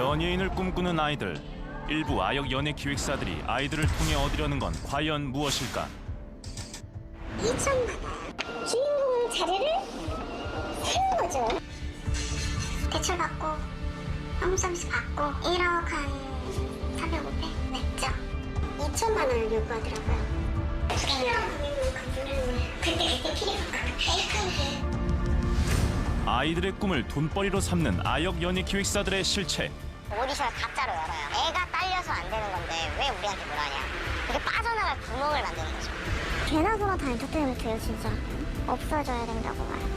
연예인을 꿈꾸는 아이들. 일부 아역 연예 기획사들이 아이들을 통해 얻으려는 건 과연 무엇일까? 2천만 원. 주인공 자리를 세운 거죠. 대출 받고 홈 서비스 받고 1억 한 400, 500 냈죠. 2천만 원을 요구하더라고요. 그때 필요한 아이들의 꿈을 돈벌이로 삼는 아역 연예 기획사들의 실체. 오디션을 가짜로 열어요. 애가 딸려서 안 되는 건데 왜 우리한테 뭐라냐. 그게 빠져나갈 구멍을 만드는 거죠. 개나 소나 다 엔터테인먼트예요 진짜. 없어져야 된다고 말해요.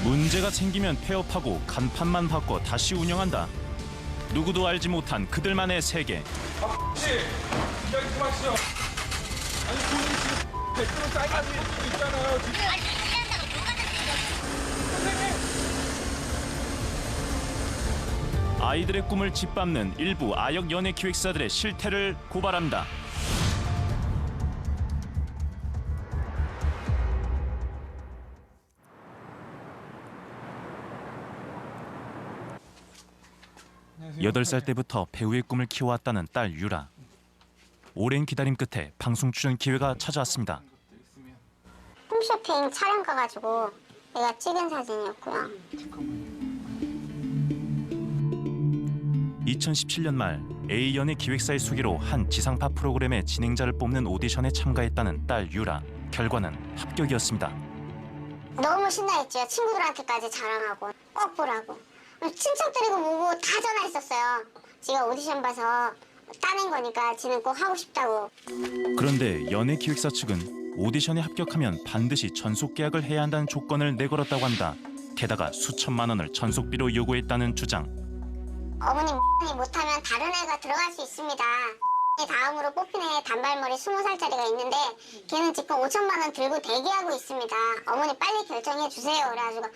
문제가 생기면 폐업하고 간판만 바꿔 다시 운영한다. 누구도 알지 못한 그들만의 세계. 혹시 여기 그만하시죠. 아니 본인이 지금 100% 쌓여가지고 있잖아요. 지금. 아이들의 꿈을 짓밟는 일부 아역 연예 기획사들의 실태를 고발합니다. 여덟 살 때부터 배우의 꿈을 키워왔다는 딸 유라. 오랜 기다림 끝에 방송 출연 기회가 찾아왔습니다. 홈쇼핑 촬영 가가지고 내가 찍은 사진이었고요. 2017년 말 A 연예 기획사의 소개로 한 지상파 프로그램의 진행자를 뽑는 오디션에 참가했다는 딸 유라. 결과는 합격이었습니다. 너무 신나했죠. 친구들한테까지 자랑하고 꼭 보라고. 친척들이고 뭐고 다 전화했었어요. 지가 오디션 봐서 따낸 거니까 지는 꼭 하고 싶다고. 그런데 연예 기획사 측은 오디션에 합격하면 반드시 전속 계약을 해야 한다는 조건을 내걸었다고 합니다. 게다가 수천만 원을 전속비로 요구했다는 주장. 어머님 못하면 다른 애가 들어갈 수 있습니다. 다음으로 뽑힌 애 단발머리 20살짜리가 있는데 걔는 지금 5천만 원 들고 대기하고 있습니다. 어머니 빨리 결정해 주세요. 그래가지고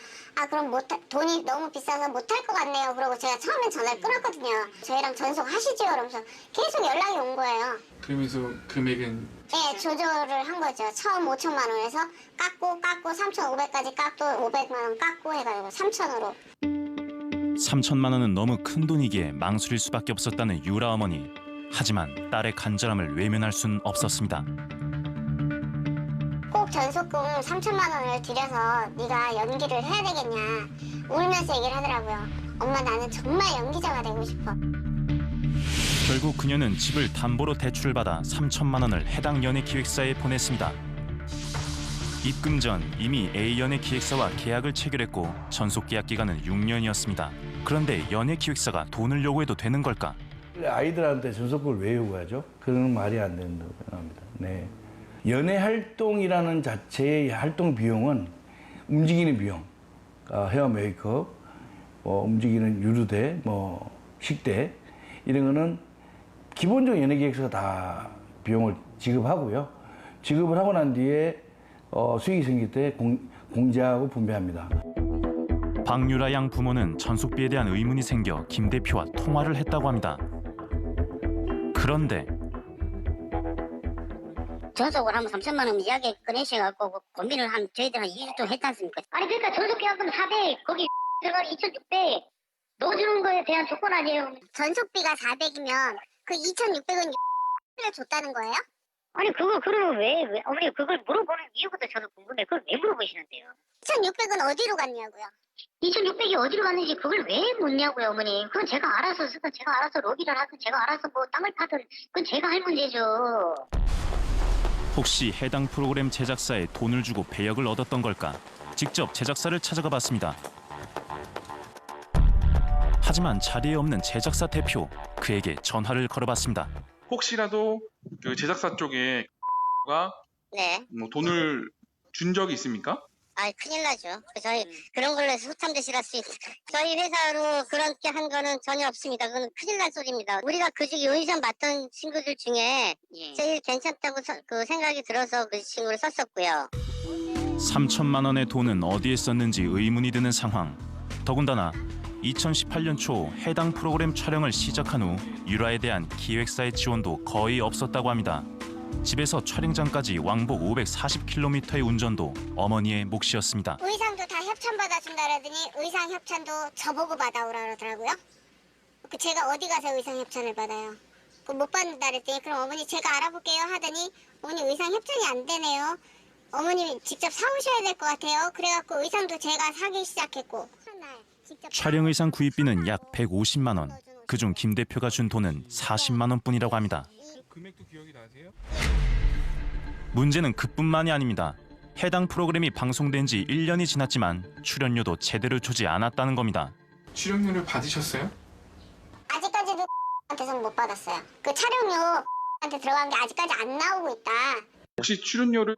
그럼 돈이 너무 비싸서 못할 것 같네요. 그러고 제가 처음엔 전화를 끊었거든요. 저희랑 전속하시죠. 그러면서 계속 연락이 온 거예요. 그러면서 금액은? 네, 조절을 한 거죠. 처음 5천만 원에서 깎고 3,500까지 깎고 500만 원 깎고 해가지고 3천으로. 3천만 원은 너무 큰 돈이기에 망설일 수밖에 없었다는 유라 어머니. 하지만 딸의 간절함을 외면할 순 없었습니다. 꼭 전속금 3천만 원을 들여서 네가 연기를 해야 되겠냐 울면서 얘기를 하더라고요. 엄마 나는 정말 연기자가 되고 싶어. 결국 그녀는 집을 담보로 대출을 받아 3천만 원을 해당 연예 기획사에 보냈습니다. 입금 전 이미 A 연예 기획사와 계약을 체결했고 전속 계약 기간은 6년이었습니다. 그런데 연예 기획사가 돈을 요구해도 되는 걸까? 아이들한테 전속금을 왜 요구하죠? 그건 말이 안 된다고 생각합니다. 네. 연예 활동이라는 자체의 활동 비용은 움직이는 비용, 헤어 메이크업, 움직이는 유르대, 식대 이런 거는 기본적으로 연예 기획사가 다 비용을 지급하고요. 지급을 하고 난 뒤에 수익이 생길 때 공제하고 분배합니다. 박유라 양 부모는 전속비에 대한 의문이 생겨 김 대표와 통화를 했다고 합니다. 그런데 전속을 하면 3천만 원 이야기 꺼내셔갖고 고민을 저희들 한 2주 동안 했지 않습니까? 아니 그러니까 전속 계약금 400 거기 들어가는 2,600 넣어주는 거에 대한 조건 아니에요. 전속비가 400이면 그 2,600은 를 줬다는 거예요? 아니 그걸 왜 어머니 그걸 물어보는 이유부터 저도 궁금해. 그걸 왜 물어보시는데요? 2,600은 어디로 갔냐고요? 2,600이 어디로 갔는지 그걸 왜 묻냐고요, 어머니. 그건 제가 알아서 로비를 하든 제가 알아서 땅을 파든 그건 제가 할 문제죠. 혹시 해당 프로그램 제작사에 돈을 주고 배역을 얻었던 걸까? 직접 제작사를 찾아가 봤습니다. 하지만 자리에 없는 제작사 대표, 그에게 전화를 걸어봤습니다. 혹시라도 그 제작사 쪽에 네. 돈을 준 적이 있습니까? 큰일 나죠. 저희 그런 걸로 해서 소참대실할 수 있어요. 저희 회사로 그렇게 한 거는 전혀 없습니다. 그건 큰일 날 소리입니다. 우리가 그중에 오디션 봤던 친구들 중에 제일 괜찮다고 그 생각이 들어서 그 친구를 썼었고요. 3천만 원의 돈은 어디에 썼는지 의문이 드는 상황. 더군다나 2018년 초 해당 프로그램 촬영을 시작한 후 유라에 대한 기획사의 지원도 거의 없었다고 합니다. 집에서 촬영장까지 왕복 540km의 운전도 어머니의 몫이었습니다. 의상도 다 협찬 받아준다 그러더니 의상 협찬도 저보고 받아오라 그러더라고요. 제가 어디 가서 의상 협찬을 받아요? 못 받는다 그랬더니 그럼 어머니 제가 알아볼게요 하더니 어머니 의상 협찬이 안 되네요. 어머니 직접 사오셔야 될 것 같아요. 그래갖고 의상도 제가 사기 시작했고. 촬영 의상 구입비는 약 150만 원. 그중 김 대표가 준 돈은 40만 원뿐이라고 합니다. 금액도 기억이 나세요? 문제는 그뿐만이 아닙니다. 해당 프로그램이 방송된 지 1년이 지났지만 출연료도 제대로 주지 않았다는 겁니다. 출연료를 받으셨어요? 아직까지도 한테서는 못 받았어요. 그 촬영료 한테 들어간 게 아직까지 안 나오고 있다. 혹시 출연료를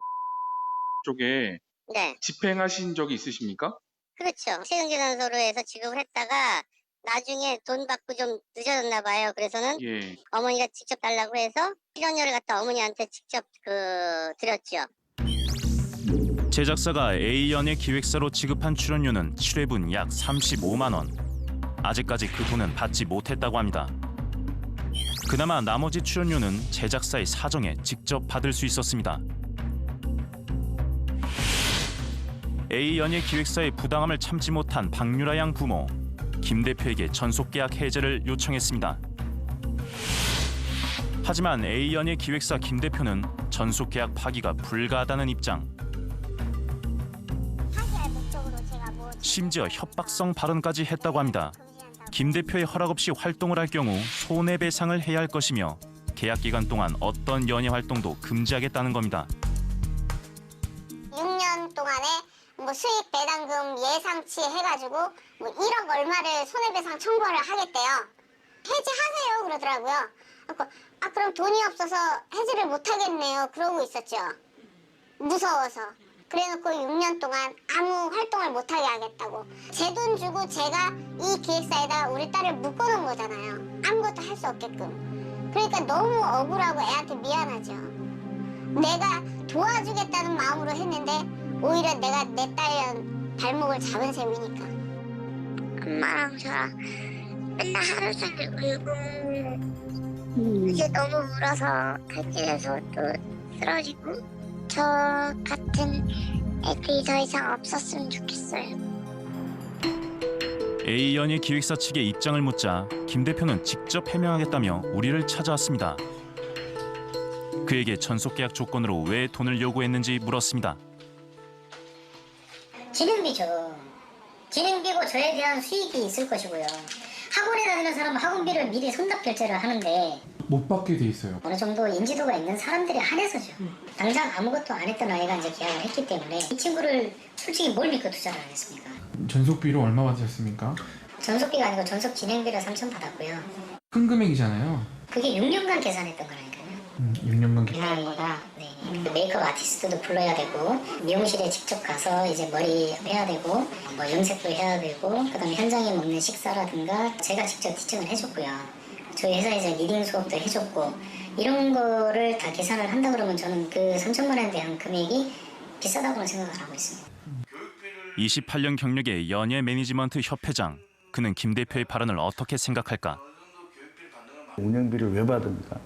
쪽에 네, 집행하신 적이 있으십니까? 그렇죠. 세금계산서로 해서 지급을 했다가 나중에 돈 받고 좀 늦어졌나 봐요. 그래서는 예. 어머니가 직접 달라고 해서 출연료를 갖다 어머니한테 직접 드렸죠. 제작사가 A연의 기획사로 지급한 출연료는 7회분 약 35만 원. 아직까지 그 돈은 받지 못했다고 합니다. 그나마 나머지 출연료는 제작사의 사정에 직접 받을 수 있었습니다. A연의 기획사의 부당함을 참지 못한 박유라 양 부모, 김 대표에게 전속계약 해제를 요청했습니다. 하지만 A연의 기획사 김 대표는 전속계약 파기가 불가하다는 입장. 심지어 협박성 발언까지 했다고 합니다. 김 대표의 허락 없이 활동을 할 경우 손해배상을 해야 할 것이며 계약 기간 동안 어떤 연예 활동도 금지하겠다는 겁니다. 6년 동안에 수익 배당금 예상치 해가지고 1억 얼마를 손해배상 청구를 하겠대요. 해지하세요 그러더라고요. 그럼 돈이 없어서 해지를 못하겠네요. 그러고 있었죠. 무서워서. 그래놓고 6년 동안 아무 활동을 못하게 하겠다고. 제 돈 주고 제가 이 기획사에다 우리 딸을 묶어놓은 거잖아요. 아무것도 할 수 없게끔. 그러니까 너무 억울하고 애한테 미안하죠. 내가 도와주겠다는 마음으로 했는데 오히려 내가 내 딸 발목을 잡은 셈이니까. 엄마랑 저랑 맨날 하루 종일 울고 이제 너무 울어서 갈길에서 또 쓰러지고 저 같은 애들이 더 이상 없었으면 좋겠어요. A연의 기획사 측의 입장을 묻자 김 대표는 직접 해명하겠다며 우리를 찾아왔습니다. 그에게 전속계약 조건으로 왜 돈을 요구했는지 물었습니다. 진행비죠. 진행비고 저에 대한 수익이 있을 것이고요. 학원에 다니는 사람은 학원비를 미리 손납 결제를 하는데 못 받게 돼 있어요. 어느 정도 인지도가 있는 사람들에 한해서죠. 당장 아무것도 안 했던 아이가 이제 계약을 했기 때문에 이 친구를 솔직히 뭘 믿고 투자를 하겠습니까? 전속비로 얼마 받으셨습니까? 전속비가 아니고 전속 진행비를 3천 받았고요. 큰 금액이잖아요. 그게 6년간 계산했던 거라니까요. 6년간 계산한 거다. 네. 메이크업 아티스트도 불러야 되고 미용실에 직접 가서 이제 머리 해야 되고 뭐 염색도 해야 되고 그다음에 현장에 먹는 식사라든가 제가 직접 티칭을 해줬고요. 저희 회사에서 리딩 수업도 해줬고 이런 거를 다 계산을 한다 그러면 저는 그 3천만 원에 대한 금액이 비싸다고는 생각을 하고 있습니다. 28년 경력의 연예 매니지먼트 협회장. 그는 김 대표의 발언을 어떻게 생각할까? 운영비를 왜 받습니까?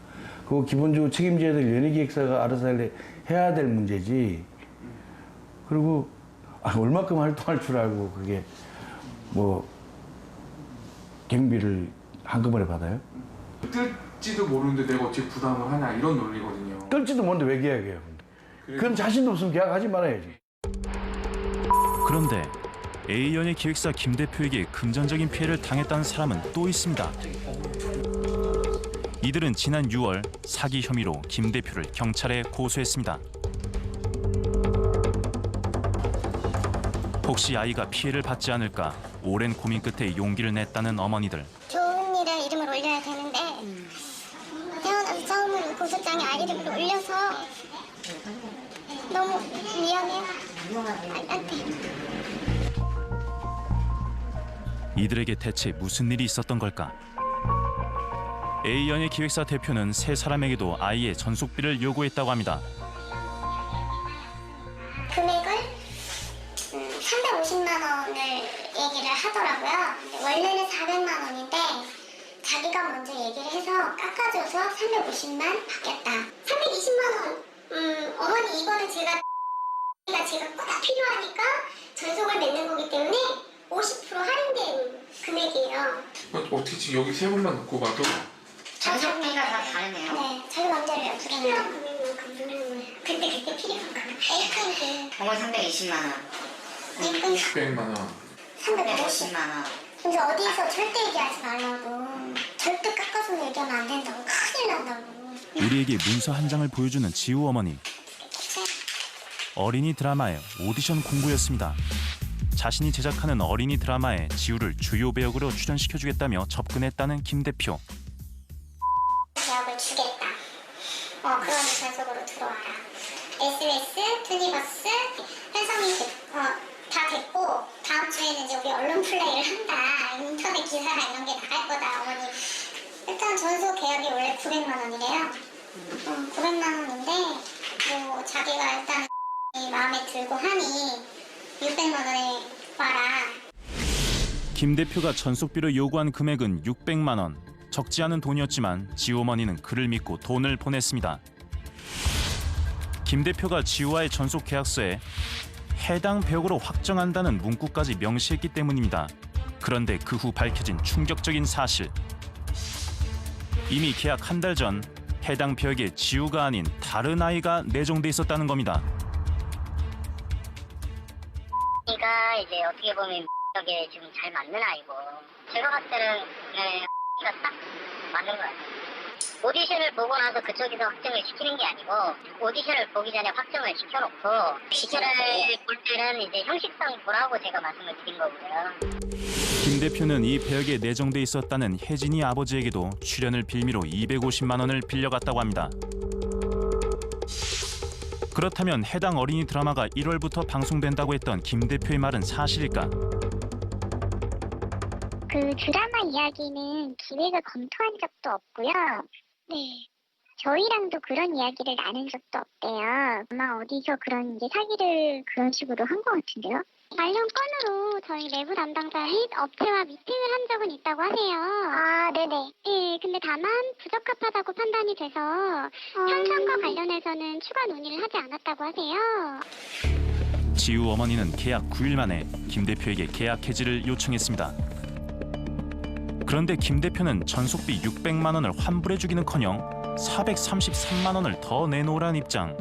그거 기본적으로 책임져야 될 연예기획사가 알아서 해야 될 문제지. 그리고 얼마큼 활동할 줄 알고 그게 뭐 경비를 한꺼번에 받아요? 뜰지도 모르는데 내가 어떻게 부담을 하냐 이런 논리거든요. 떨지도 모르는데 왜 계약해요? 그건 자신도 없으면 계약하지 말아야지. 그런데 A연의 기획사 김 대표에게 금전적인 피해를 당했다는 사람은 또 있습니다. 이들은 지난 6월 사기 혐의로 김 대표를 경찰에 고소했습니다. 혹시 아이가 피해를 받지 않을까 오랜 고민 끝에 용기를 냈다는 어머니들. 좋은 일에 이름을 올려야 되는데 태어나서 처음으로 고소장에 아이를 올려서 너무 미안해요. 아이한테. 이들에게 대체 무슨 일이 있었던 걸까? A연의 기획사 대표는 세 사람에게도 아이의 전속비를 요구했다고 합니다. 금액을 350만 원을 얘기를 하더라고요. 원래는 400만 원인데 자기가 먼저 얘기를 해서 깎아줘서 350만 받겠다. 320만 원. 어머니 이거는 제가 꼭 필요하니까 전속을 맺는 거기 때문에 50% 할인된 금액이에요. 어떻게 지금 여기 세 분만 놓고 봐도 전속비가 다 다르네요. 네, 자기 맘대로요. 부담. 근데 그게 필요한 거야. 에이컨 저건 320만 원, 일꾼 600만 원. 350. 350만 원. 근데 어디서 절대 얘기하지 말라고. 절대 깎아서 얘기하면 안 된다고. 큰일 난다고. 우리에게 문서 한 장을 보여주는 지우 어머니. 어린이 드라마의 오디션 공고였습니다. 자신이 제작하는 어린이 드라마에 지우를 주요 배역으로 출연시켜주겠다며 접근했다는 김 대표. 대학을 주겠다. 그러면 전속으로 들어와라. SBS, 투니버스, 현성이 다 됐고 다음 주에는 이제 우리 언론 플레이를 한다. 인터넷 기사나 이런 게 나갈 거다. 어머니. 일단 전속 계약이 원래 900만 원이래요. 900만 원인데 뭐 자기가 일단 마음에 들고 하니 600만 원에 와라. 김 대표가 전속비로 요구한 금액은 600만 원. 적지 않은 돈이었지만 지우 어머니는 그를 믿고 돈을 보냈습니다. 김 대표가 지우와의 전속 계약서에 해당 배역으로 확정한다는 문구까지 명시했기 때문입니다. 그런데 그 후 밝혀진 충격적인 사실. 이미 계약 한 달 전 해당 배역에 지우가 아닌 다른 아이가 내정돼 있었다는 겁니다. 그러니까 이제 어떻게 보면 게 지금 잘 맞는 아이고 제가 봤을 때는 가 딱 맞는 것 같아요. 오디션을 보고 나서 그쪽에서 확정을 시키는 게 아니고 오디션을 보기 전에 확정을 시켜놓고 시켜를 볼 때는 이제 형식상 보라고 제가 말씀을 드린 거고요. 김 대표는 이 배역에 내정돼 있었다는 혜진이 아버지에게도 출연을 빌미로 250만 원을 빌려갔다고 합니다. 그렇다면 해당 어린이 드라마가 1월부터 방송된다고 했던 김 대표의 말은 사실일까? 그 드라마 이야기는 기획을 검토한 적도 없고요. 네. 저희랑도 그런 이야기를 나눈 적도 없대요. 아마 어디서 그런 이제 사기를 그런 식으로 한 것 같은데요. 관련 건으로 저희 내부 담당자 업체와 미팅을 한 적은 있다고 하세요. 아, 네네. 네, 근데 다만 부적합하다고 판단이 돼서 현상과 관련해서는 추가 논의를 하지 않았다고 하세요. 지우 어머니는 계약 9일 만에 김 대표에게 계약 해지를 요청했습니다. 그런데 김 대표는 전속비 600만 원을 환불해주기는커녕 433만 원을 더 내놓으라는 입장.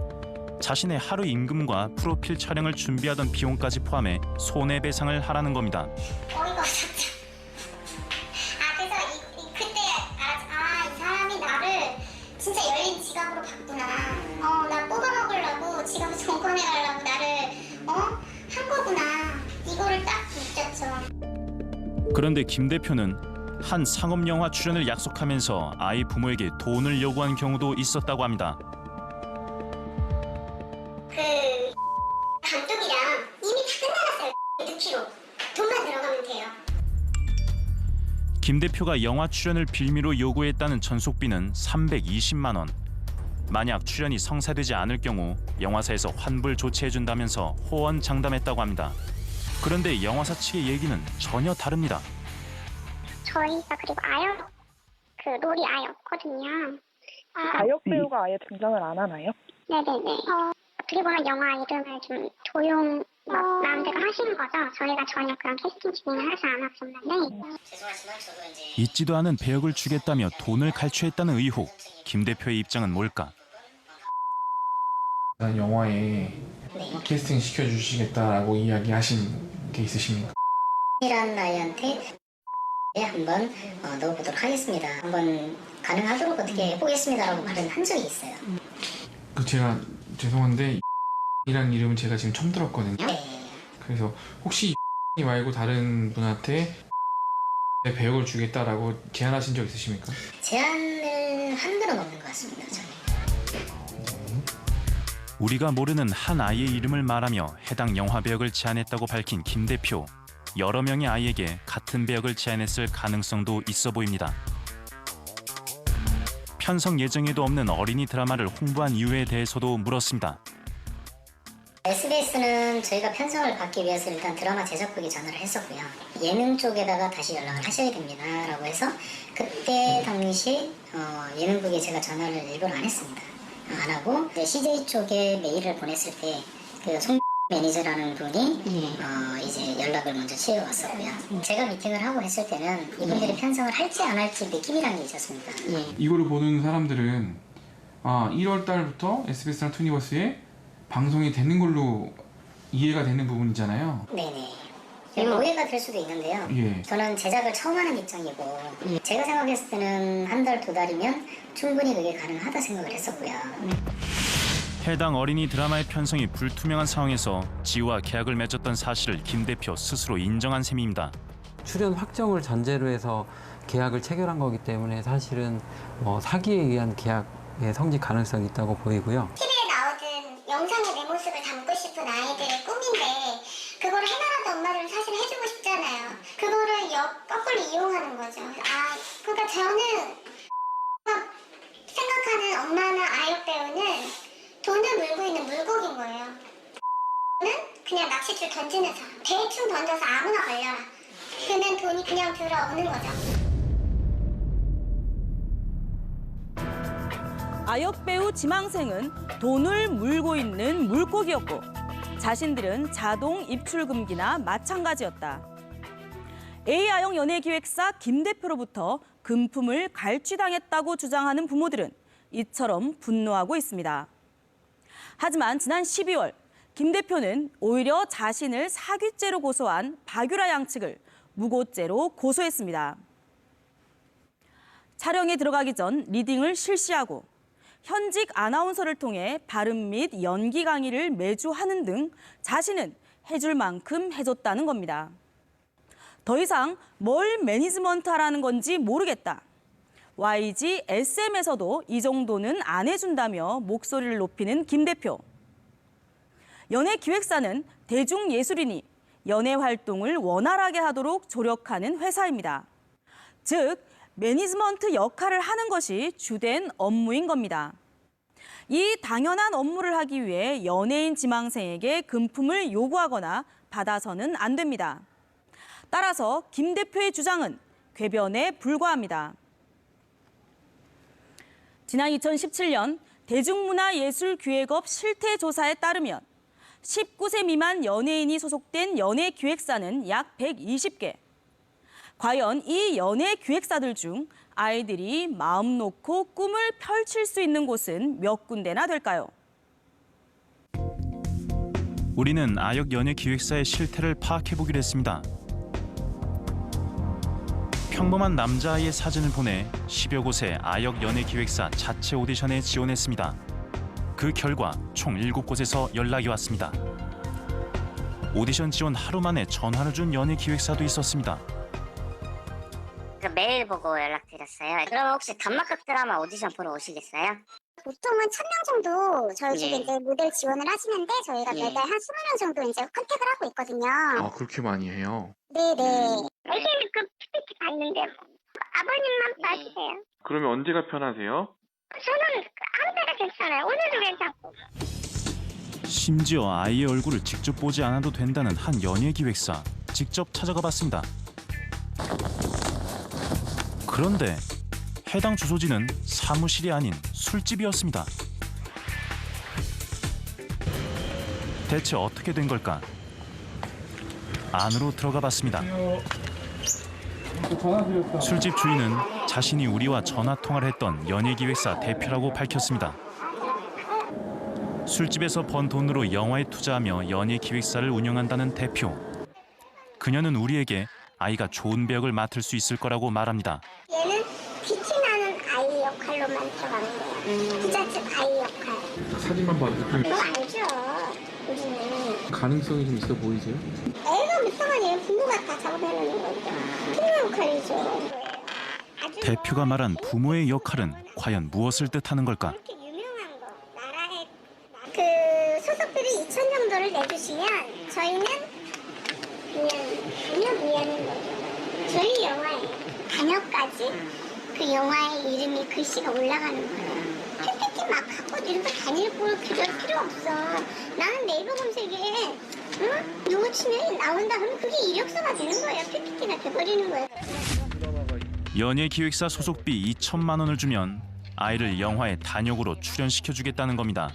자신의 하루 임금과 프로필 촬영을 준비하던 비용까지 포함해 손해배상을 하라는 겁니다. 어이가 없었죠. 그래서 그때 이 사람이 나를 진짜 열린 지갑으로 봤구나. 나 뽑아먹으려고 지갑을 정권해 가려고 나를 한 거구나. 이거를 딱 느꼈죠. 그런데 김 대표는 한 상업영화 출연을 약속하면서 아이 부모에게 돈을 요구한 경우도 있었다고 합니다. 그 감독이랑 이미 다 끝나갔어요. 넣기로 돈만 들어가면 돼요. 김 대표가 영화 출연을 빌미로 요구했다는 전속비는 320만 원. 만약 출연이 성사되지 않을 경우 영화사에서 환불 조치해준다면서 호언장담했다고 합니다. 그런데 영화사 측의 얘기는 전혀 다릅니다. 저희가 그리고 롤이 아예 없거든요. 아역 배우가 아예 등장을 안 하나요? 네네네. 어떻게 보면 영화 이름을 좀 마음대로 하시는 거죠. 저희가 전혀 그런 캐스팅 진행을 하지 않았었는데. 죄송하지만 저도 이제 있지도 않은 배역을 주겠다며 돈을 갈취했다는 의혹. 김 대표의 입장은 뭘까? 난 영화에 캐스팅 시켜주시겠다라고 이야기하신 게 있으십니까? 이라는 아이한테 한번 넣어보도록 하겠습니다. 한번 가능하도록 어떻게 해보겠습니다라고 말은 한 적이 있어요. 제가 죄송한데 이란 이름은 제가 지금 처음 들었거든요. 네. 그래서 혹시 말고 다른 분한테 배역을 주겠다라고 제안하신 적 있으십니까? 제안을 한 적은 없는 것 같습니다. 저는. 우리가 모르는 한 아이의 이름을 말하며 해당 영화 배역을 제안했다고 밝힌 김 대표. 여러 명의 아이에게 같은 배역을 제안했을 가능성도 있어 보입니다. 편성 예정에도 없는 어린이 드라마를 홍보한 이유에 대해서도 물었습니다. SBS는 저희가 편성을 받기 위해서 일단 드라마 제작국에 전화를 했었고요. 예능 쪽에다가 다시 연락을 하셔야 됩니다 라고 해서 그때 당시 예능국에 제가 전화를 일부러 안 했습니다. 안 하고 CJ 쪽에 메일을 보냈을 때 그 송 매니저라는 분이 이제 연락을 먼저 취해왔었고요. 제가 미팅을 하고 했을 때는 이분들이 편성을 할지 안 할지 느낌이라는 게 있었습니다. 이거를 보는 사람들은 1월 달부터 SBS랑 투니버스에 방송이 되는 걸로 이해가 되는 부분이잖아요. 네네. 오해가 될 수도 있는데요. 예. 저는 제작을 처음 하는 입장이고 제가 생각했을 때는 한 달, 2달이면 충분히 그게 가능하다 생각을 했었고요. 해당 어린이 드라마의 편성이 불투명한 상황에서 지우와 계약을 맺었던 사실을 김 대표 스스로 인정한 셈입니다. 출연 확정을 전제로 해서 계약을 체결한 거기 때문에 사실은 사기에 의한 계약의 성립 가능성이 있다고 보이고요. TV에 나오든 영상에 내 모습을 담고 싶은 아이들의 꿈인데 그거를 해나라도 엄마들은 사실 해주고 싶잖아요. 그거를 거꾸로 이용하는 거죠. 그러니까 저는 생각하는 엄마나 아역 배우는 돈을 물고 있는 물고기인 거예요. 는 그냥 낚싯줄 던지는 사람. 대충 던져서 아무나 걸려라. 그러면 돈이 그냥 들어오는 거죠. 아역 배우 지망생은 돈을 물고 있는 물고기였고 자신들은 자동 입출 금기나 마찬가지였다. A아역 연예기획사 김 대표로부터 금품을 갈취당했다고 주장하는 부모들은 이처럼 분노하고 있습니다. 하지만 지난 12월 김 대표는 오히려 자신을 사기죄로 고소한 박유라 양 측을 무고죄로 고소했습니다. 촬영에 들어가기 전 리딩을 실시하고 현직 아나운서를 통해 발음 및 연기 강의를 매주 하는 등 자신은 해줄 만큼 해줬다는 겁니다. 더 이상 뭘 매니지먼트하라는 건지 모르겠다. YG SM에서도 이 정도는 안 해준다며 목소리를 높이는 김 대표. 연예기획사는 대중예술인이 연예 활동을 원활하게 하도록 조력하는 회사입니다. 즉, 매니지먼트 역할을 하는 것이 주된 업무인 겁니다. 이 당연한 업무를 하기 위해 연예인 지망생에게 금품을 요구하거나 받아서는 안 됩니다. 따라서 김 대표의 주장은 궤변에 불과합니다. 지난 2017년 대중문화예술기획업 실태조사에 따르면 19세 미만 연예인이 소속된 연예기획사는 약 120개. 과연 이 연예기획사들 중 아이들이 마음 놓고 꿈을 펼칠 수 있는 곳은 몇 군데나 될까요? 우리는 아역 연예기획사의 실태를 파악해보기로 했습니다. 평범한 남자아이의 사진을 보내 10여 곳의 아역 연예기획사 자체 오디션에 지원했습니다. 그 결과 총 7곳에서 연락이 왔습니다. 오디션 지원 하루 만에 전화를 준 연예기획사도 있었습니다. 메일 보고 연락드렸어요. 그럼 혹시 단막극 드라마 오디션 보러 오시겠어요? 보통은 1000명 정도 저희 쪽에 이제 모델 지원을 하시는데 저희가 매달 한 20명 정도 이제 컨택을 하고 있거든요. 그렇게 많이 해요? 네네. 애기는 그 PPT 봤는데 아버님만 봐주세요. 그러면 언제가 편하세요? 저는 아무 때나 괜찮아요. 오늘도 괜찮고. 심지어 아이의 얼굴을 직접 보지 않아도 된다는 한 연예기획사. 직접 찾아가 봤습니다. 그런데 해당 주소지는 사무실이 아닌 술집이었습니다. 대체 어떻게 된 걸까? 안으로 들어가 봤습니다. 술집 주인은 자신이 우리와 전화 통화를 했던 연예기획사 대표라고 밝혔습니다. 술집에서 번 돈으로 영화에 투자하며 연예기획사를 운영한다는 대표. 그녀는 우리에게 아이가 좋은 배역을 맡을 수 있을 거라고 말합니다. 얘는 빛이 나는 아이 역할로만 들어가는 거예요. 부잣집 아이 역할. 사진만 봐도 그거 알죠. 우리는. 가능성이 좀 있어 보이세요? 애가 무쌍한 얘 부모가 다 작업해놓는 거죠. 부모 역할이죠. 대표가 말한 부모의 역할은 과연 무엇을 뜻하는 걸까? 그렇게 유명한 거, 나라의 그 소속들이 2천 정도를 내주시면 저희는 그냥 미안한 거죠. 저희 영화에 단역까지 그 영화의 이름이 글씨가 올라가는 거예요. PPT 막 갖고 이렇게 다닐 필요 없어. 나는 네이버 검색에 요거 치면 나온다 그러면 그게 이력서가 되는 거예요. PPT가 돼버리는 거예요. 연예기획사 소속비 2천만 원을 주면 아이를 영화에 단역으로 출연시켜주겠다는 겁니다.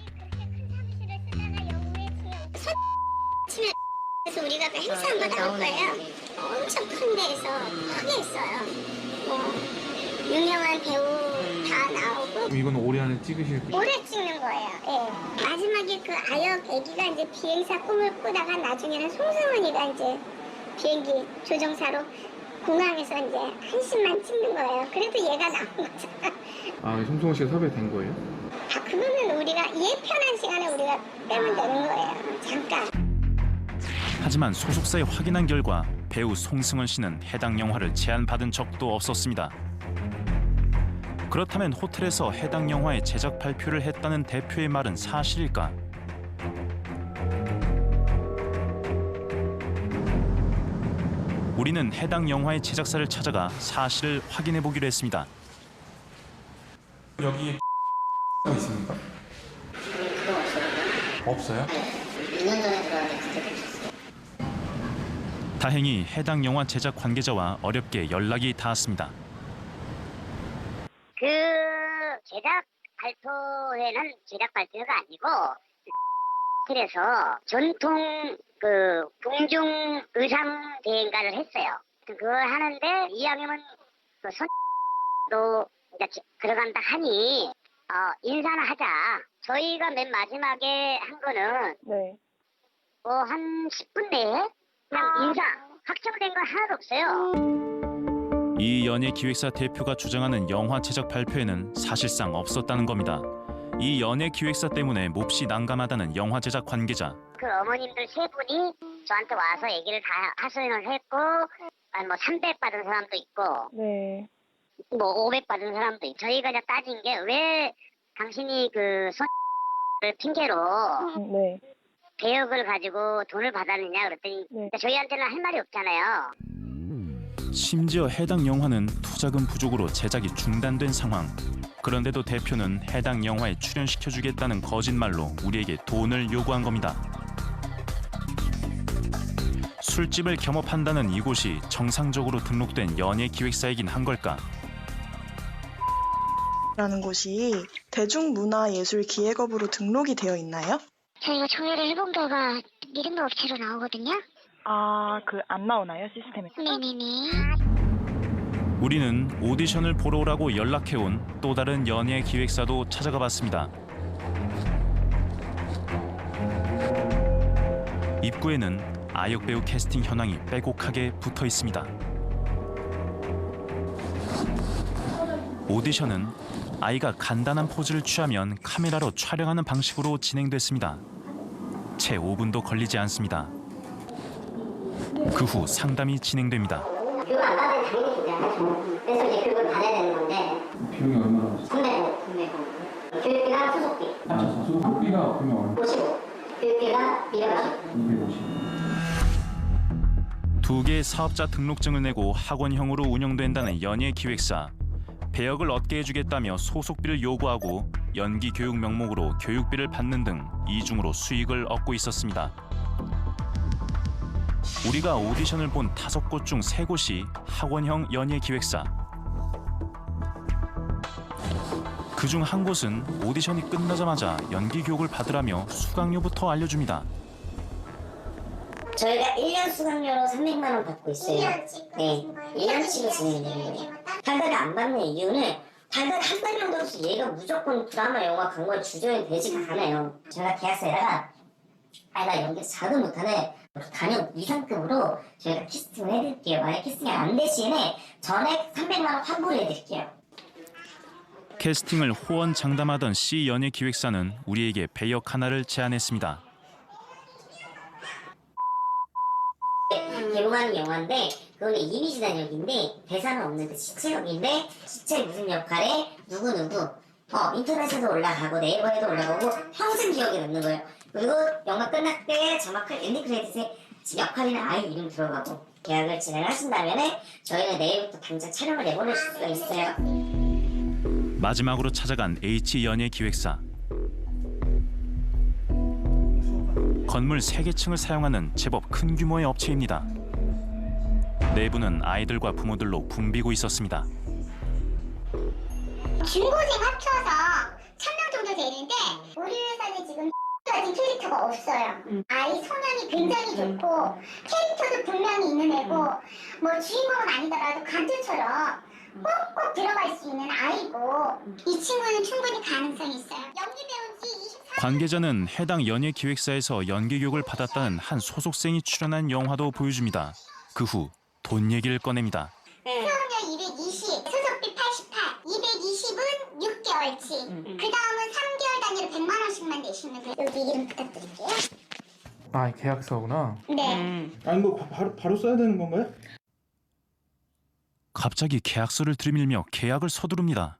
그래서 우리가 맨날 행사 한번 나올 거예요. 엄청 큰 데에서 크게 했어요. 뭐 유명한 배우 다 나오고 이건 올해 안에 찍으실 거예요? 오래 찍는 거예요. 예. 마지막에 그 아역 애기가 이제 비행사 꿈을 꾸다가 나중에는 송승헌이가 이제 비행기 조종사로 공항에서 이제 한 씬만 찍는 거예요. 그래도 얘가 나온 거잖아. 아, 송승헌 씨가 섭외된 거예요? 아, 그거는 우리가 얘 편한 시간에 우리가 빼면 되는 거예요. 잠깐. 하지만 소속사에 확인한 결과 배우 송승헌 씨는 해당 영화를 제안받은 적도 없었습니다. 그렇다면 호텔에서 해당 영화의 제작 발표를 했다는 대표의 말은 사실일까? 우리는 해당 영화의 제작사를 찾아가 사실을 확인해 보기로 했습니다. 여기에 있습니까? 없어요? 2년 전에 들어왔는데 그때도 없었어요. 다행히 해당 영화 제작 관계자와 어렵게 연락이 닿았습니다. 그 제작 발표회는 제작 발표회가 아니고 호텔에서 전통 그 궁중 의상 대행가를 했어요. 그걸 하는데 이왕이면 그 선도 이제 들어간다 하니 인사나 하자. 저희가 맨 마지막에 한 거는 네. 뭐 한 10분 내에 그냥 인사 확정된 건 하나도 없어요. 이 연예 기획사 대표가 주장하는 영화 제작 발표에는 사실상 없었다는 겁니다. 이 연예 기획사 때문에 몹시 난감하다는 영화 제작 관계자. 그 어머님들 세 분이 저한테 와서 얘기를 다 하소연을 했고, 뭐 300 받은 사람도 있고, 네. 뭐 500 받은 사람도 있고, 저희가 이제 따진 게 왜 당신이 그 손을 핑계로 네. 배역을 가지고 돈을 받았느냐 그랬더니 네. 저희한테는 할 말이 없잖아요. 심지어 해당 영화는 투자금 부족으로 제작이 중단된 상황. 그런데도 대표는 해당 영화에 출연시켜주겠다는 거짓말로 우리에게 돈을 요구한 겁니다. 술집을 겸업한다는 이곳이 정상적으로 등록된 연예 기획사이긴 한 걸까? 라는 곳이 대중문화예술기획업으로 등록이 되어 있나요? 저희가 조회를 해본 결과 믿음의 업체로 나오거든요. 아, 그 안 나오나요, 시스템에? 네네네. 우리는 오디션을 보러 오라고 연락해온 또 다른 연예 기획사도 찾아가 봤습니다. 입구에는 아역 배우 캐스팅 현황이 빼곡하게 붙어 있습니다. 오디션은 아이가 간단한 포즈를 취하면 카메라로 촬영하는 방식으로 진행됐습니다. 채 5분도 걸리지 않습니다. 그 후 상담이 진행됩니다. 교육 안 받으면 당연히 기대하죠. 그래서 이제 교육을 받아야 되는 건데. 비용이 얼마나? 300원. 교육비랑 수속비. 수속비가 그러면 얼마? 55. 교육비가 250. 250. 두 개의 사업자 등록증을 내고 학원형으로 운영된다는 연예 기획사. 배역을 얻게 해주겠다며 소속비를 요구하고 연기 교육 명목으로 교육비를 받는 등 이중으로 수익을 얻고 있었습니다. 우리가 오디션을 본 5곳 중 3곳이 학원형 연예 기획사. 그중 한 곳은 오디션이 끝나자마자 연기 교육을 받으라며 수강료부터 알려줍니다. 저희가 1년 수강료로 300만 원 받고 있어요. 1년치? 네, 1년치로 진행되는 거예요. 달달이 안 받는 이유는 달달 한 달 정도 없이 얘가 무조건 드라마, 영화, 광고에 주저해 되지가 않아요. 제가 계약서에다가 나 연기 잘도 못하네. 단연 이상급으로 저희가 캐스팅을 해드릴게요. 만약 캐스팅이 안 되시면 전액 300만 원 환불을 해드릴게요. 캐스팅을 호언장담하던 C 연예 기획사는 우리에게 배역 하나를 제안했습니다. 개봉하는 영화인데 그거는 이미지 단역인데 대사는 없는데 시체역인데 시체 무슨 역할에 누구누구 인터넷에도 올라가고 네이버에도 올라가고 평생 기억에 남는 거예요. 그리고 영화 끝날 때 자막 엔딩 크레딧에 역할이나 아이 이름 들어가고 계약을 진행하신다면 저희는 내일부터 당장 촬영을 내보낼 수가 있어요. 마지막으로 찾아간 H 연예 기획사. 건물 3개 층을 사용하는 제법 큰 규모의 업체입니다. 내부는 아이들과 부모들로 붐비고 있었습니다. 중고생 합쳐서 1000명 정도 되는데 우리 회사는 지금 까지 인상적인 캐릭터가 없어요. 아이 성향이 굉장히 좋고 캐릭터도 분명히 있는 애고 뭐 주인공은 아니더라도 간주처럼 꼭꼭 들어갈 수 있는 아이고 이 친구는 충분히 가능성이 있어요. 연기 배운 지 24년. 관계자는 해당 연예기획사에서 연기 교육을 받았다는 한 소속생이 출연한 영화도 보여줍니다. 그 후 돈 얘기를 꺼냅니다. 수업료 220, 소속비 88, 220은 6개월치. 그 다음은 3개월 단위로 100만 원씩만 내시면 돼요. 여기 이름 부탁드릴게요. 아, 계약서구나. 네. 아니 뭐 바로 써야 되는 건가요? 갑자기 계약서를 들이밀며 계약을 서두릅니다.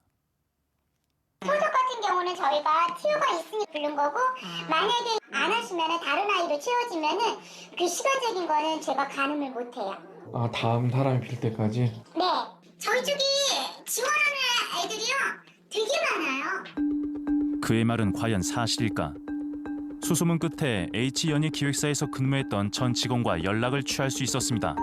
소속 같은 경우는 저희가 티오가 있으니 부른 거고 만약에 안 하시면 다른 아이로 채워지면은 그 시간적인 거는 제가 가늠을 못 해요. 아, 다음 사람이 빌 때까지? 네. 저희 쪽이 지원하는 애들이요 되게 많아요. 그의 말은 과연 사실일까? 수소문 끝에 H연예기획사에서 근무했던 전 직원과 연락을 취할 수 있었습니다.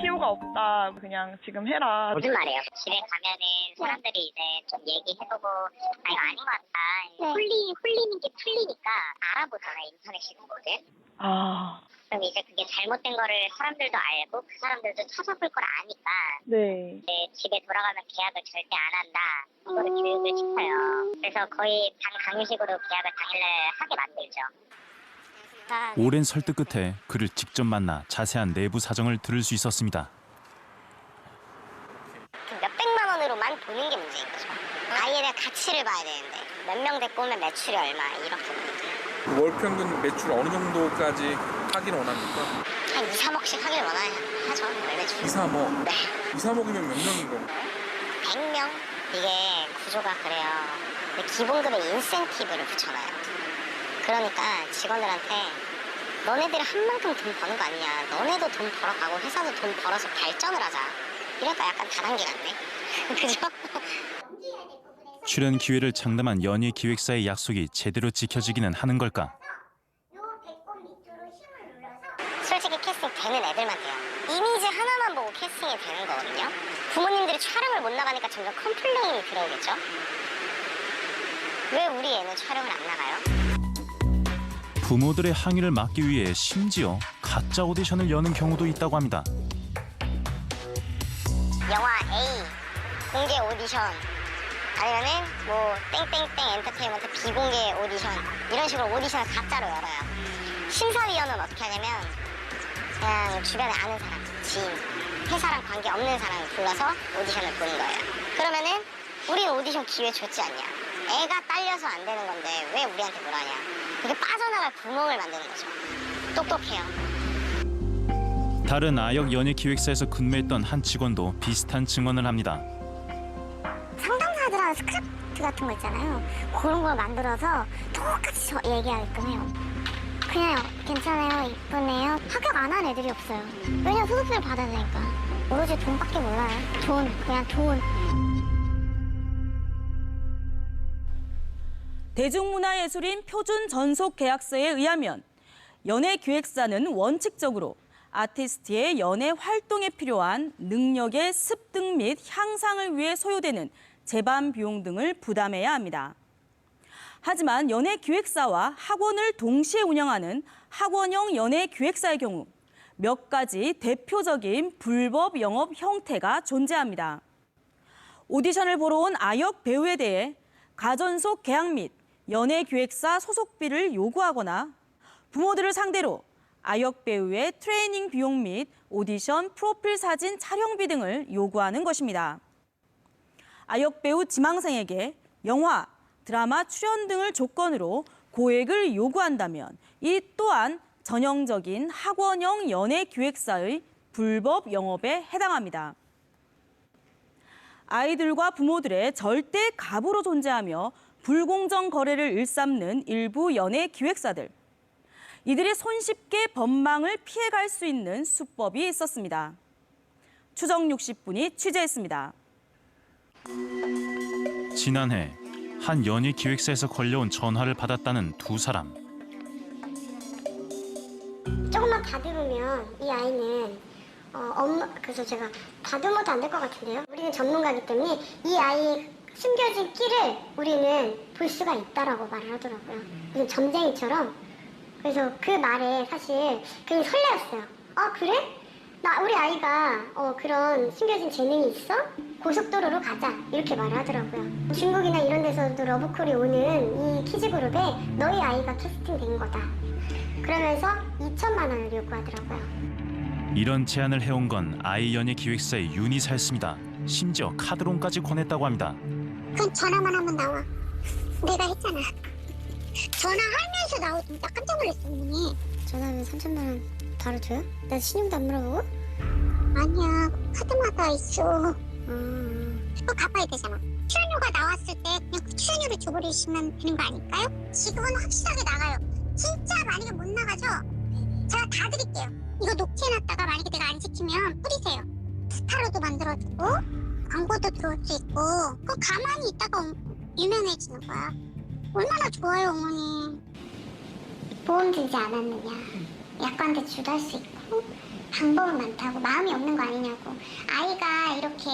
티오가 없다. 그냥 지금 해라. 무슨 말이에요? 집에 가면은 사람들이 이제 좀 얘기해보고 아 이거 아닌 것 같다. 홀리는 게 풀리니까 알아보잖아요. 인터넷 시대거든. 아, 그럼 이제 그게 잘못된 거를 사람들도 알고 그 사람들도 찾아볼 걸 아니까 네. 이제 집에 돌아가면 계약을 절대 안 한다. 이거를 교육을 시켜요. 그래서 거의 반강요식으로 계약을 당일날 하게 만들죠. 오랜 설득 끝에 그를 직접 만나 자세한 내부 사정을 들을 수 있었습니다. 몇백만 원으로만 보는 게 문제인 거죠. 아이에 대한 가치를 봐야 되는데 몇 명 데리고 오면 매출이 얼마 이렇게 보는데 월 평균 매출 어느 정도까지 하기를 원합니까? 한 2, 3억씩 하길 원하죠. 월 매출. 2, 3억? 네. 2, 3억이면 몇 명인 거? 100명? 이게 구조가 그래요. 근데 기본급에 인센티브를 붙여놔요. 그러니까 직원들한테 너네들이 한 만큼 돈 버는 거 아니냐. 너네도 돈 벌어가고 회사도 돈 벌어서 발전을 하자. 이러니까 약간 다단계 같네. 그죠? 출연 기회를 장담한 연예기획사의 약속이 제대로 지켜지기는 하는 걸까? 솔직히 캐스팅 되는 애들만 돼요. 이미지 하나만 보고 캐스팅이 되는 거거든요. 부모님들이 촬영을 못 나가니까 점점 컴플레인이 들어오겠죠. 왜 우리 애는 촬영을 안 나가요? 부모들의 항의를 막기 위해 심지어 가짜 오디션을 여는 경우도 있다고 합니다. 영화 A 공개 오디션 아니면은 뭐 땡땡땡 엔터테인먼트 비공개 오디션 이런 식으로 오디션을 가짜로 열어요. 심사위원은 어떻게 하냐면 그냥 주변에 아는 사람, 지인, 회사랑 관계 없는 사람 불러서 오디션을 보는 거예요. 그러면은 우린 오디션 기회 줬지 않냐. 애가 딸려서 안 되는 건데 왜 우리한테 뭐라냐. 이게 빠져나갈 구멍을 만드는 거죠. 똑똑해요. 다른 아역 연예기획사에서 근무했던 한 직원도 비슷한 증언을 합니다. 상담사들하고 스크립트 같은 거 있잖아요. 그런 걸 만들어서 똑같이 저 얘기하게끔 해요. 그냥 괜찮아요, 이쁘네요. 합격 안 한 애들이 없어요. 왜냐면 소속비를 받아야 되니까. 오로지 돈밖에 몰라요. 돈, 그냥 돈. 대중문화예술인 표준 전속 계약서에 의하면 연예기획사는 원칙적으로 아티스트의 연예 활동에 필요한 능력의 습득 및 향상을 위해 소요되는 제반 비용 등을 부담해야 합니다. 하지만 연예기획사와 학원을 동시에 운영하는 학원형 연예기획사의 경우 몇 가지 대표적인 불법 영업 형태가 존재합니다. 오디션을 보러 온 아역 배우에 대해 가전속 계약 및 연예기획사 소속비를 요구하거나 부모들을 상대로 아역 배우의 트레이닝 비용 및 오디션 프로필 사진 촬영비 등을 요구하는 것입니다. 아역 배우 지망생에게 영화, 드라마 출연 등을 조건으로 고액을 요구한다면 이 또한 전형적인 학원형 연예기획사의 불법 영업에 해당합니다. 아이들과 부모들의 절대 갑으로 존재하며 불공정 거래를 일삼는 일부 연예기획사들. 이들이 손쉽게 법망을 피해갈 수 있는 수법이 있었습니다. 추정 60분이 취재했습니다. 지난해 한 연예기획사에서 걸려온 전화를 받았다는 두 사람. 조금만 다듬으면 이 아이는 그래서 제가 다듬어도 안 될 것 같은데요. 우리는 전문가이기 때문에 이 아이의 숨겨진 끼를 우리는 볼 수가 있다라고 말을 하더라고요. 무슨 점쟁이처럼. 그래서 그 말에 사실 그게 설레었어요. 아 그래? 우리 아이가 그런 숨겨진 재능이 있어? 고속도로로 가자 이렇게 말을 하더라고요. 중국이나 이런 데서도 러브콜이 오는 이 키즈그룹에 너희 아이가 캐스팅된 거다. 그러면서 2천만 원을 요구하더라고요. 이런 제안을 해온 건 아이 연예 기획사의 윤희사였습니다. 심지어 카드론까지 권했다고 합니다. 그건 전화만 하면 나와. 내가 했잖아. 전화하면서 나오더니 딱 깜짝 놀랐어. 어머니. 전화하면 3천만 원 바로 줘요? 나 신용도 안 물어보고? 아니야. 카드마다 있어. 그거 갚아야 되잖아. 출연료가 나왔을 때 그냥 그 출연료를 줘버리시면 되는 거 아닐까요? 지금은 확실하게 나가요. 진짜 만약에 못 나가죠? 제가 다 드릴게요. 이거 녹취해놨다가 만약에 내가 안 지키면 뿌리세요. 스타로도 만들어주고 광고도 들어올 수 있고 그거 가만히 있다가 유명해지는 거야. 얼마나 좋아요 어머니. 보험 들지 않았느냐. 약관 대출도 할 수 있고 방법은 많다고. 마음이 없는 거 아니냐고. 아이가 이렇게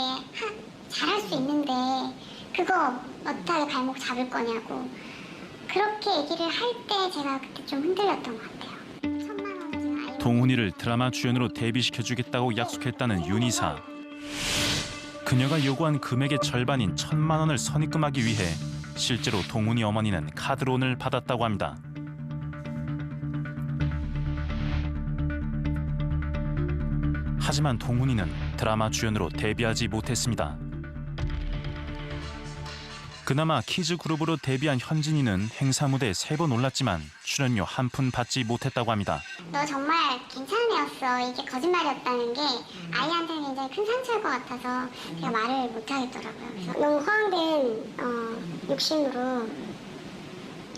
잘할 수 있는데 그거 어떻게 발목 잡을 거냐고. 그렇게 얘기를 할 때 제가 그때 좀 흔들렸던 것 같아요. 1,000만 원을 제가 동훈이를 드라마 주연으로 데뷔시켜주겠다고 약속했다는 윤희사. 그녀가 요구한 금액의 절반인 1,000만 원을 선입금하기 위해 실제로 동훈이 어머니는 카드론을 받았다고 합니다. 하지만 동훈이는 드라마 주연으로 데뷔하지 못했습니다. 그나마 키즈그룹으로 데뷔한 현진이는 행사 무대에 3번 올랐지만 출연료 한 푼 받지 못했다고 합니다. 너 정말 괜찮은 애였어. 이게 거짓말이었다는 게 아이한테는 굉장히 큰 상처일 것 같아서 제가 말을 못 하겠더라고요. 그래서 너무 허황된 욕심으로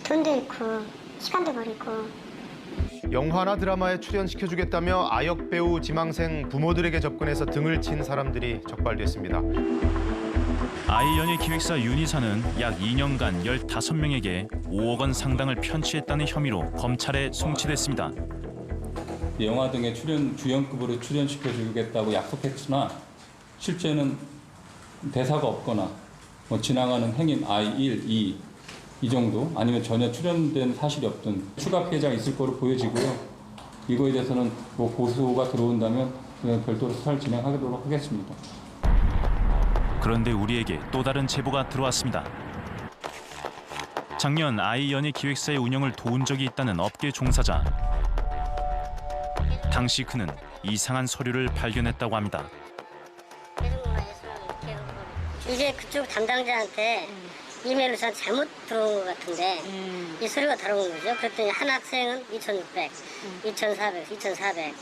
돈도 잃고 시간도 버리고. 영화나 드라마에 출연시켜주겠다며 아역 배우 지망생 부모들에게 접근해서 등을 친 사람들이 적발됐습니다. 아이 연예 기획사 윤희사는 약 2년간 15명에게 5억 원 상당을 편취했다는 혐의로 검찰에 송치됐습니다. 영화 등의 주연급으로 출연시켜주겠다고 약속했으나 실제는 대사가 없거나 지나가는 행인 I1, 2 이 정도 아니면 전혀 출연된 사실이 없던 추가 피해자가 있을 거로 보여지고요. 이거에 대해서는 고소가 들어온다면 별도로 수사를 진행하도록 하겠습니다. 그런데 우리에게 또 다른 제보가 들어왔습니다. 작년 아이 연예 기획사의 운영을 도운 적이 있다는 업계 종사자. 당시 그는 이상한 서류를 발견했다고 합니다. 이게 그쪽 담당자한테 이메일로 전 잘못 들어온 것 같은데 이 서류가 다른 거죠. 그랬더니 한 학생은 2,600, 2,400, 2,400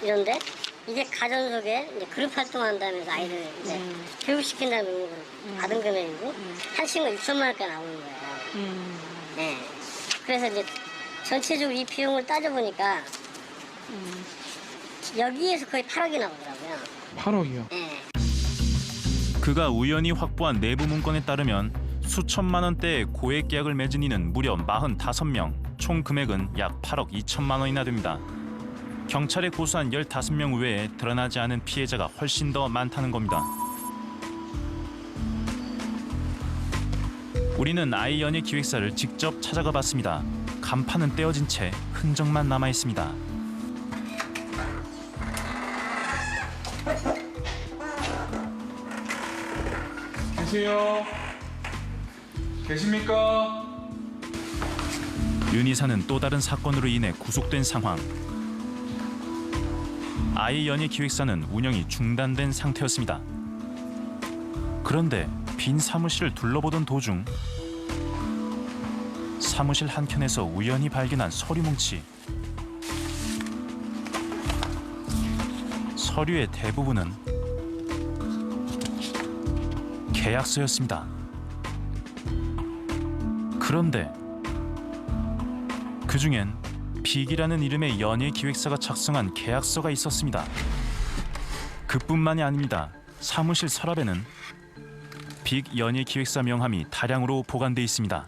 이런데 이게 가전속에 이제 그룹 활동한다면서 아이들 이제 교육시킨다는 의무로 받은 금액이고 한 친구가 6천만 원까지 나오는 거예요. 네. 그래서 이제 전체적으로 이 비용을 따져보니까 여기에서 거의 8억이 나오더라고요. 8억이요? 네. 그가 우연히 확보한 내부 문건에 따르면 수천만 원대의 고액 계약을 맺은 이는 무려 45명, 총 금액은 약 8억 2천만 원이나 됩니다. 경찰에 고소한 15명 외에 드러나지 않은 피해자가 훨씬 더 많다는 겁니다. 우리는 아이 연예 기획사를 직접 찾아가 봤습니다. 간판은 떼어진 채 흔적만 남아 있습니다. 계세요? 계십니까? 윤희사는 또 다른 사건으로 인해 구속된 상황. 아이 연예 기획사는 운영이 중단된 상태였습니다. 그런데 빈 사무실을 둘러보던 도중 사무실 한켠에서 우연히 발견한 서류 뭉치. 서류의 대부분은 계약서였습니다. 그런데 그중엔 빅이라는 이름의 연예 기획사가 작성한 계약서가 있었습니다. 그뿐만이 아닙니다. 사무실 서랍에는 빅 연예 기획사 명함이 다량으로 보관돼 있습니다.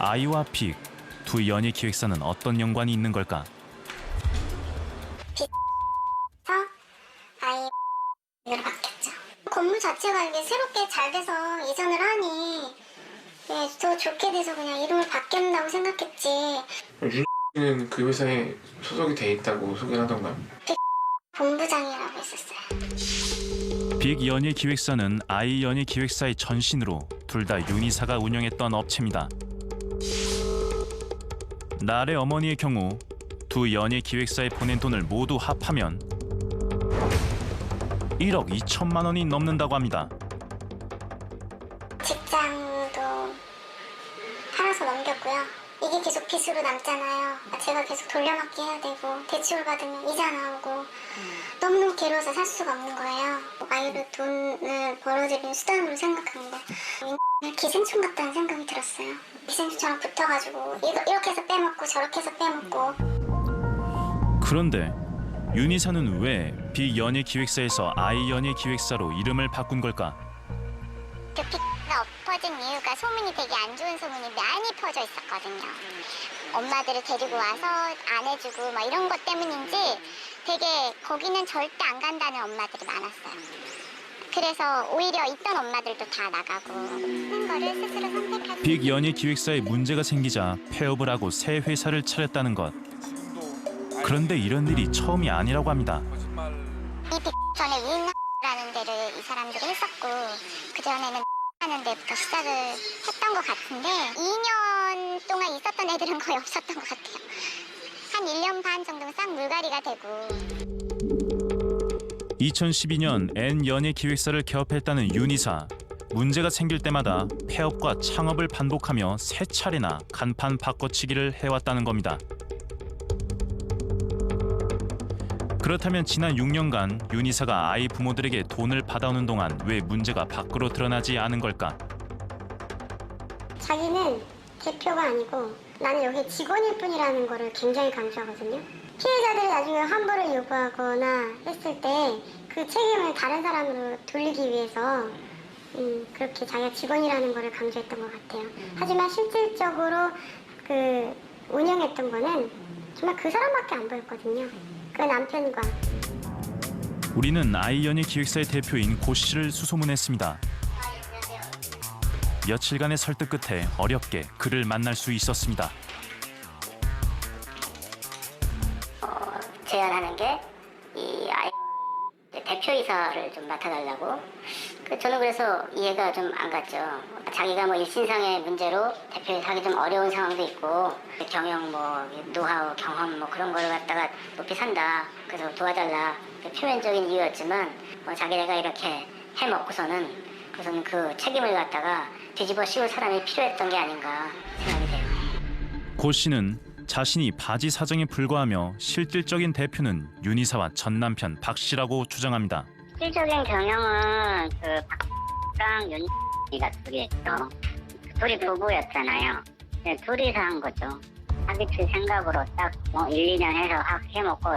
아이와 빅, 두 연예 기획사는 어떤 연관이 있는 걸까? 아이 뭔가 이게 새롭게 잘 돼서 이전을 하니 예, 더 좋게 돼서 그냥 이름을 바꾼다고 생각했지. 윤씨는 그 회사에 소속이 돼 있다고 소개를 하던가요? 본부장이라고 했었어요. 빅 연예 기획사는 아이 연예 기획사의 전신으로 둘 다 윤이사가 운영했던 업체입니다. 날의 어머니의 경우 두 연예 기획사에 보낸 돈을 모두 합하면 1억 2천만 원이 넘는다고 합니다. 직장도 팔아서 넘겼고요. 이게 계속 빚으로 남잖아요. 제가 계속 돌려막기 해야 되고 대출 받으면 이자 나오고 너무너무 괴로워서 살 수가 없는 거예요. 아이로 돈을 벌어들이는 수단으로 생각한 거. 기생충 같다는 생각이 들었어요. 기생충처럼 붙어가지고 이렇게 해서 빼먹고 저렇게 해서 빼먹고. 그런데 윤이사는 왜 빅 연예 기획사에서 아이 연예 기획사로 이름을 바꾼 걸까? 그 빅가 엎어진 이유가 소문이 되게 안 좋은 소문이 많이 퍼져 있었거든요. 엄마들을 데리고 와서 안 해주고 막 이런 것 때문인지 되게 거기는 절대 안 간다는 엄마들이 많았어요. 그래서 오히려 있던 엄마들도 다 나가고 하는 거를 스스로 선택할 수 빅 연예 기획사에 문제가 생기자 폐업을 하고 새 회사를 차렸다는 것. 그런데 이런 일이 처음이 아니라고 합니다. 이 빅 전에 위인라는 데를 이 사람들이 했었고 그 전에는 하는 데부터 시작을 했던 것 같은데 2년 동안 있었던 애들은 거의 없었던 것 같아요. 한 1년 반 정도는 싹 물갈이가 되고. 2012년 N 연예 기획사를 개업했다는 윤이사. 문제가 생길 때마다 폐업과 창업을 반복하며 세 차례나 간판 바꿔치기를 해왔다는 겁니다. 그렇다면 지난 6년간 윤이사가 아이 부모들에게 돈을 받아오는 동안 왜 문제가 밖으로 드러나지 않은 걸까? 자기는 대표가 아니고 나는 여기 직원일 뿐이라는 거를 굉장히 강조하거든요. 피해자들이 나중에 환불을 요구하거나 했을 때 그 책임을 다른 사람으로 돌리기 위해서 그렇게 자기가 직원이라는 거를 강조했던 것 같아요. 하지만 실질적으로 그 운영했던 거는 정말 그 사람밖에 안 보였거든요. 그 남편과. 우리는 아이 연예 기획사의 대표인 고 씨를 수소문했습니다. 며칠간의 설득 끝에 어렵게 그를 만날 수 있었습니다. 제안하는 게 이 아이 대표이사를 좀 맡아달라고. 저는 그래서 이해가 좀 안 갔죠. 자기가 뭐 일신상의 문제로 대표이사 하기 좀 어려운 상황도 있고 경영 뭐 노하우 경험 뭐 그런 걸 갖다가 높이 산다. 그래서 도와달라. 표면적인 이유였지만 뭐 자기네가 이렇게 해먹고서는 그 책임을 갖다가 뒤집어 씌울 사람이 필요했던 게 아닌가 생각이 돼요. 고 씨는 자신이 바지 사정에 불과하며 실질적인 대표는 윤이사와 전 남편 박 씨라고 주장합니다. 실질적인 경영은 그 박랑 윤이가 둘이 했죠. 둘이 부부였잖아요. 둘이서 한 거죠. 자기들 생각으로 딱 뭐 1, 2년 해서 확 해먹고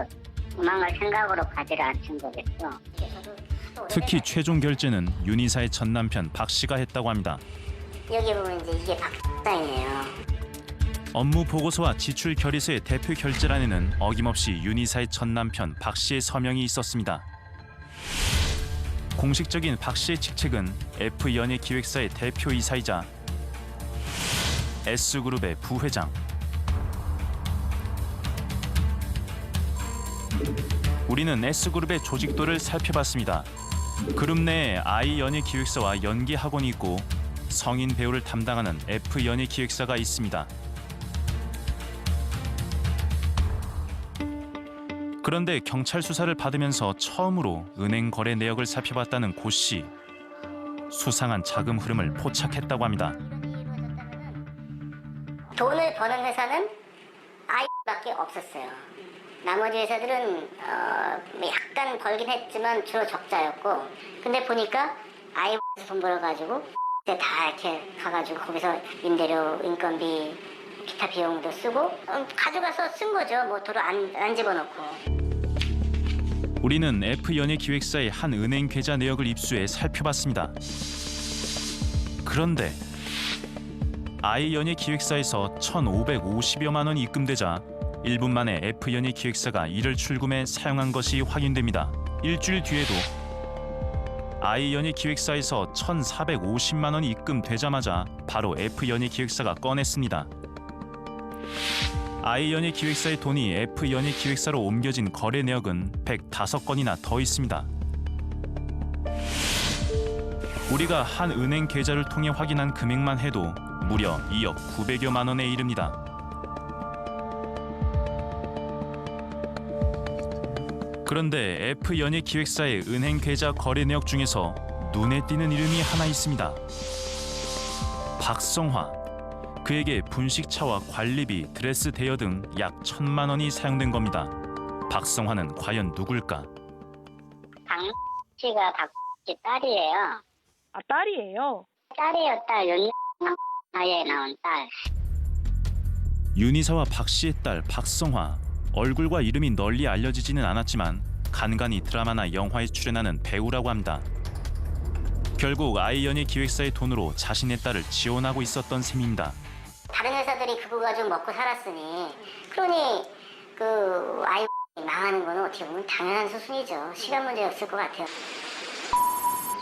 도망갈 생각으로 바지를 안 친 거겠죠. 특히 최종 결제는 윤이사의 전 남편 박 씨가 했다고 합니다. 여기 보면 이제 이게 박사이네요. 업무 보고서와 지출 결의서의 대표 결제란에는 어김없이 윤이사의 전 남편 박 씨의 서명이 있었습니다. 공식적인 박 씨의 직책은 F 연예 기획사의 대표이사이자 S그룹의 부회장. 우리는 S그룹의 조직도를 살펴봤습니다. 그룹 내에 I 연예 기획사와 연기 학원이 있고 성인 배우를 담당하는 F 연예 기획사가 있습니다. 그런데 경찰 수사를 받으면서 처음으로 은행 거래 내역을 살펴봤다는 고 씨. 수상한 자금 흐름을 포착했다고 합니다. 돈을 버는 회사는 아이밖에 없었어요. 나머지 회사들은 약간 벌긴 했지만 주로 적자였고, 근데 보니까 아이에서 돈 벌어가지고 다 이렇게 가가지고 거기서 임대료, 인건비, 기타 비용도 쓰고 가져가서 쓴 거죠. 뭐 도로 안 집어넣고. 우리는 F 연예 기획사의 한 은행 계좌 내역을 입수해 살펴봤습니다. 그런데 I 연예 기획사에서 1,550여만 원이 입금되자 1분 만에 F 연예 기획사가 이를 출금해 사용한 것이 확인됩니다. 일주일 뒤에도 I연예 기획사에서 1,450만 원이 입금되자마자 바로 F연예 기획사가 꺼냈습니다. I연예 기획사의 돈이 F연예 기획사로 옮겨진 거래 내역은 105건이나 더 있습니다. 우리가 한 은행 계좌를 통해 확인한 금액만 해도 무려 2억 900여만 원에 이릅니다. 그런데 F연예 기획사의 은행 계좌 거래 내역 중에서 눈에 띄는 이름이 하나 있습니다. 박성화. 그에게 분식차와 관리비, 드레스 대여 등 약 1,000만 원이 사용된 겁니다. 박성화는 과연 누굴까? 박 씨가 박 씨 딸이에요. 아, 딸이에요? 딸이에요, 딸. 윤나에 나온 딸. 윤희사와 박 씨의 딸 박성화. 얼굴과 이름이 널리 알려지지는 않았지만 간간히 드라마나 영화에 출연하는 배우라고 합니다. 결국 I연예 기획사의 돈으로 자신의 딸을 지원하고 있었던 셈입니다. 다른 회사들이 그거 가지고 먹고 살았으니 그러니 그 아이 망하는 건 어떻게 보면 당연한 수순이죠. 시간 문제였을 것 같아요.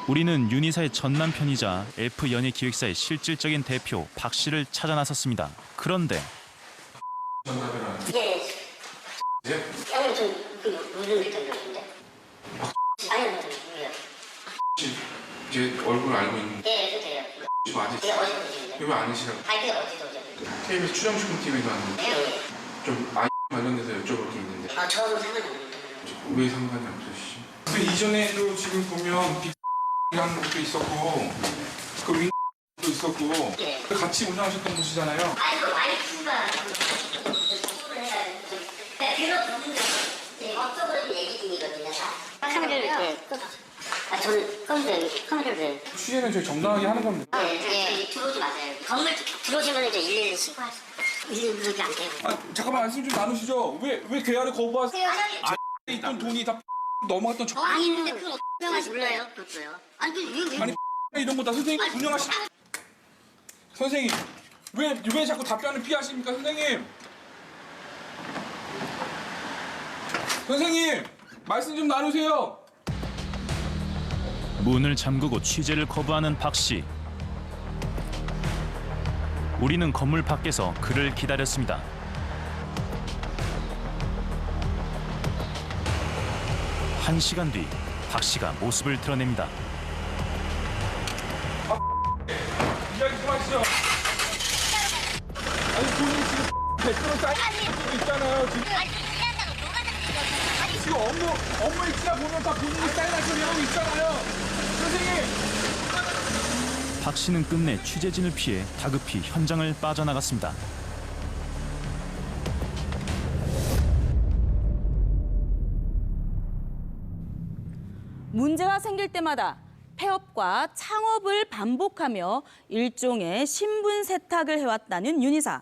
우리는 윤희사의 전 남편이자 F연예 기획사의 실질적인 대표 박 씨를 찾아 나섰습니다. 그런데 예. 형님 저 무슨 일 때문에? 아니요, 누구요? 제 얼굴 알고 있는데. 예, 그래요. 지금 아직. 예, 어디서 오시는데? 왜 아니시라고? 아니, 그게 어디서 오셨는데? KBS 출연식팀에서 왔는데. 예. 좀 관련돼서 여쭤볼 게 있는데. 아, 저하고 상관이 없는데. 왜 상관이 없으시지? 그 이전에도 지금 보면 빅이라는 것도 있었고 그 윙도 있었고 예. 같이 운영하셨던 곳이잖아요. 아니, 그 와이프가 업적으로 얘기 중이거든요. 카메라를 이렇게 아, 저는 카메라를 왜? 취재는 저희 정당하게 하는 겁니다. 예, 들어오지 마세요. 건물 들어오시면 이제 112 신고하세요. 112 안 돼요. 아 잠깐만 말씀 좀 나누시죠. 왜 계약을 거부하세요? 있던 돈이 다 넘어갔던 저. 아니, 근데 그걸 어떻게 몰라요? 그것도요. 아니, 그 아니 이런 거 다 선생님 운영하시. 선생님 왜 자꾸 답변을 피하십니까, 선생님? 선생님 말씀 좀 나누세요. 문을 잠그고 취재를 거부하는 박 씨. 우리는 건물 밖에서 그를 기다렸습니다. 한 시간 뒤 박 씨가 모습을 드러냅니다. 이야기 좀 하시죠. 아니 돈이 지금 100% 쌓인 것도 있잖아요. 지금 업무 일지나 보면 다 본인이 쌓여서 하고 있잖아요. 선생님. 박 씨는 끝내 취재진을 피해 다급히 현장을 빠져나갔습니다. 문제가 생길 때마다 폐업과 창업을 반복하며 일종의 신분 세탁을 해왔다는 윤희사.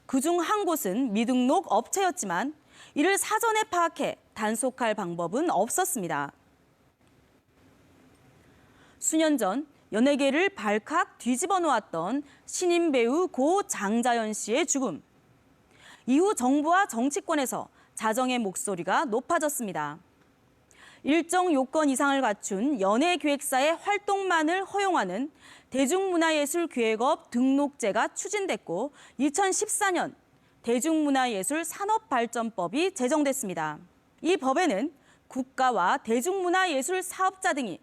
그중 한 곳은 미등록 업체였지만 이를 사전에 파악해 단속할 방법은 없었습니다. 수년 전 연예계를 발칵 뒤집어 놓았던 신인 배우 고 장자연 씨의 죽음. 이후 정부와 정치권에서 자정의 목소리가 높아졌습니다. 일정 요건 이상을 갖춘 연예기획사의 활동만을 허용하는 대중문화예술기획업 등록제가 추진됐고 2014년 대중문화예술산업발전법이 제정됐습니다. 이 법에는 국가와 대중문화예술 사업자 등이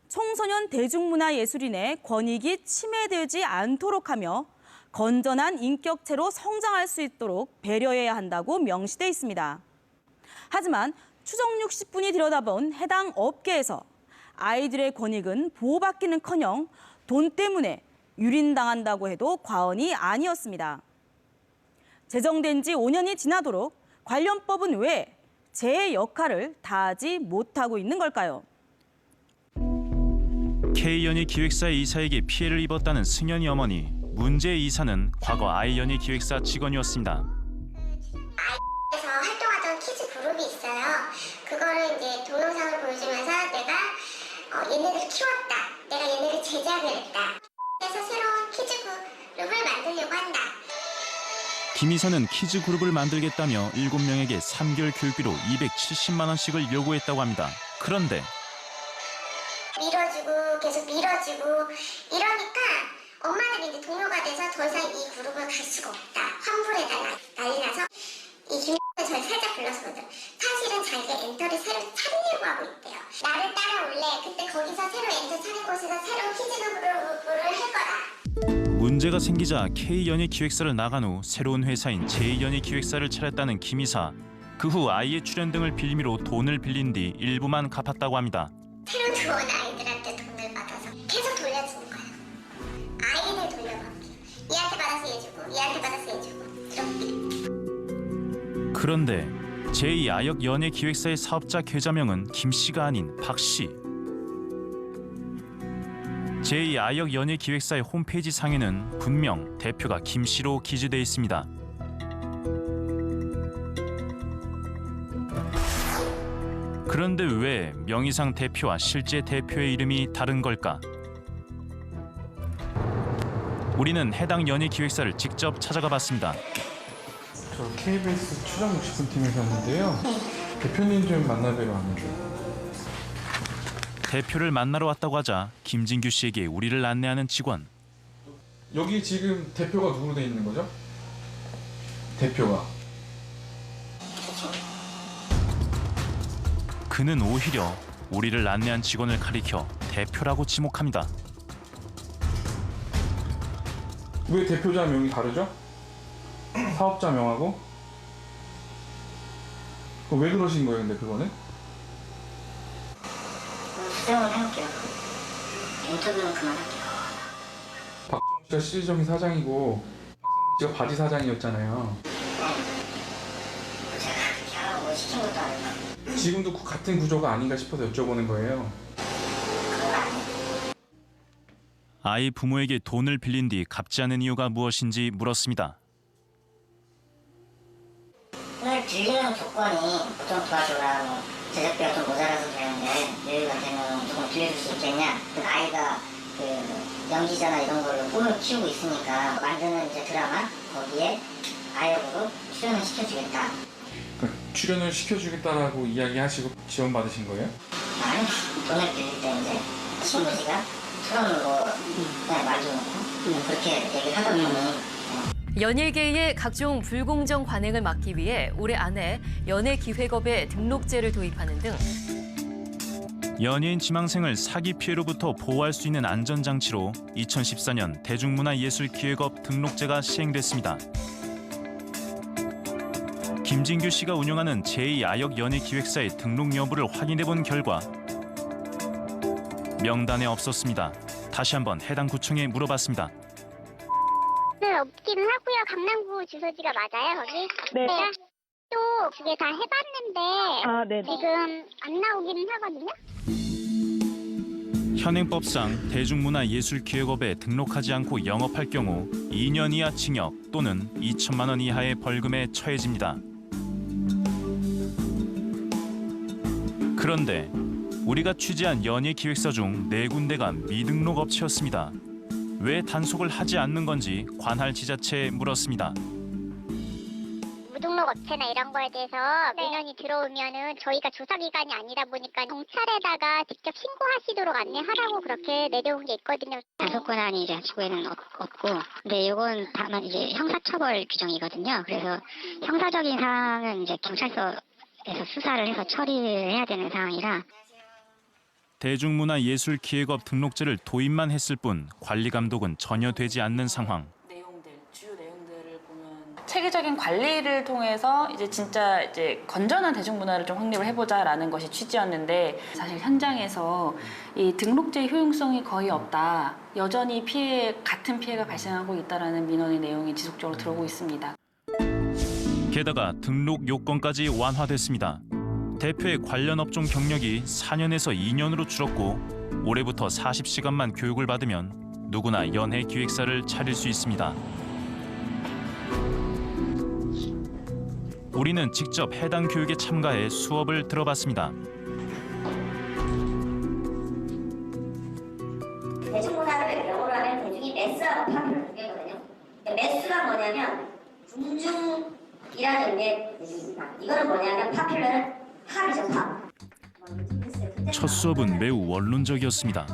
청소년 대중문화예술인의 권익이 침해되지 않도록 하며 건전한 인격체로 성장할 수 있도록 배려해야 한다고 명시돼 있습니다. 하지만 추정 60분이 들여다본 해당 업계에서 아이들의 권익은 보호받기는커녕 돈 때문에 유린당한다고 해도 과언이 아니었습니다. 제정된 지 5년이 지나도록 관련 법은 왜 제 역할을 다하지 못하고 있는 걸까요? K연예 기획사의 이사에게 피해를 입었다는 승연이 어머니. 문제의 이사는 과거 I연예 기획사 직원이었습니다. 에서 활동하던 키즈 그룹이 있어요. 그거를 이제 동영상을 보여주면서 내가 얘네를 키웠다. 내가 얘네를 제작을 했다. 그래서 새로운 키즈 그룹을 만들려고 한다. 김 이사는 키즈 그룹을 만들겠다며 7명에게 3개월 교육비로 270만 원씩을 요구했다고 합니다. 그런데 이런 계속 미뤄지고 이러니까 엄마들이 이제 동요가 돼서 더 이상 이 그룹을 갈 수가 없다. 환불해달라 난리 나서 이 김씨가 저를 살짝 불렀거든. 사실은 자기가 엔터를 새로 차리려고 하고 있대요. 나를 따라올래. 그때 거기서 새로 엔터 차린 곳에서 새로운 키즈그룹을 할 거다. 문제가 생기자 K연예기획사를 나간 후 새로운 회사인 J연예기획사를 차렸다는 김 이사. 그 후 아이의 출연 등을 빌미로 돈을 빌린 뒤 일부만 갚았다고 합니다. 새로 들어온 아이들한테 돈을 받아서 계속 돌려주는 거예요. 아이들 돌려받기. 얘한테 받아서 얘 주고 얘한테 받아서 얘 주고 이렇게. 그런데 제2아역연예기획사의 사업자 계좌명은 김 씨가 아닌 박 씨. 제2아역연예기획사의 홈페이지 상에는 분명 대표가 김 씨로 기재돼 있습니다. 그런데 왜 명의상 대표와 실제 대표의 이름이 다른 걸까? 우리는 해당 연예기획사를 직접 찾아가 봤습니다. 저 KBS 출연 60분 팀에서 왔는데요. 대표님 좀 만나뵈러 왔는데. 대표를 만나러 왔다고 하자 김진규 씨에게 우리를 안내하는 직원. 여기 지금 대표가 누구로 돼 있는 거죠? 대표가. 그는 오히려 우리를 안내한 직원을 가리켜 대표라고 지목합니다. 왜 대표자 명이 다르죠? 사업자 명하고? 왜 그러신 거예요, 근데 그거는? 수정을 해볼게요. 인터뷰는 그만할게요. 박정우 씨가 실질적인 사장이고 박성민 씨가 바지 사장이었잖아요. 제가 그렇게 하라고 시킨 것도 아니고. 지금도 같은 구조가 아닌가 싶어서 여쭤보는 거예요. 아이 부모에게 돈을 빌린 뒤 갚지 않은 이유가 무엇인지 물었습니다. 돈을 빌리는 조건이 보통 도와줘라, 뭐 제작비가 좀 모자라서 되는데 여유가 되면 조금 빌려줄 수 있겠냐? 그 아이가 그 연기자나 이런 걸로 꿈을 키우고 있으니까 만드는 이제 드라마 거기에 아역으로 출연을 시켜주겠다. 출연을 시켜주겠다라고 이야기하시고 지원받으신 거예요? 아니, 돈을 빌릴 때 이제 신부지가 트럼으로 그냥 말줘놓고 그렇게 얘기를 하다 보니 연예계의 각종 불공정 관행을 막기 위해 올해 안에 연예기획업에 등록제를 도입하는 등 연예인 지망생을 사기 피해로부터 보호할 수 있는 안전장치로 2014년 대중문화예술기획업 등록제가 시행됐습니다. 김진규 씨가 운영하는 제2아역연예기획사의 등록 여부를 확인해본 결과 명단에 없었습니다. 다시 한번 해당 구청에 물어봤습니다. 네, 없기는 하고요. 강남구 주소지가 맞아요, 거기? 네. 또 두 개 다 해봤는데 지금 안 나오기는 하거든요. 현행법상 대중문화예술기획업에 등록하지 않고 영업할 경우 2년 이하 징역 또는 2천만 원 이하의 벌금에 처해집니다. 그런데 우리가 취재한 연예기획사 중 4군데가 미등록 업체였습니다. 왜 단속을 하지 않는 건지 관할 지자체에 물었습니다. 무등록 업체나 이런 거에 대해서 민원이 들어오면은 저희가 조사 기관이 아니다 보니까 경찰에다가 직접 신고하시도록 안내하라고 그렇게 내려온 게 있거든요. 단속 권한이 이제 지구에는 없고, 근데 이건 다만 이제 형사처벌 규정이거든요. 그래서 형사적인 사항은 이제 경찰서에서 수사를 해서 처리를 해야 되는 상황이라. 대중문화예술기획업 등록제를 도입만 했을 뿐 관리 감독은 전혀 되지 않는 상황. 주요 내용들을 보면 체계적인 관리를 통해서 이제 진짜 이제 건전한 대중문화를 좀 확립을 해보자라는 것이 취지였는데 사실 현장에서 이 등록제의 효용성이 거의 없다. 여전히 같은 피해가 발생하고 있다라는 민원의 내용이 지속적으로 들어오고 있습니다. 게다가 등록 요건까지 완화됐습니다. 대표의 관련 업종 경력이 4년에서 2년으로 줄었고 올해부터 40시간만 교육을 받으면 누구나 연예기획사를 차릴 수 있습니다. 우리는 직접 해당 교육에 참가해 수업을 들어봤습니다. 대중문화를 영어로 하면 대중이 매스하고 파퓰러 두 개거든요. 매스가 뭐냐면 군중이라는 게 뜻입니다. 이거는 뭐냐면 파퓰러는 팝이죠, 팝. 첫 수업은 매우 원론적이었습니다.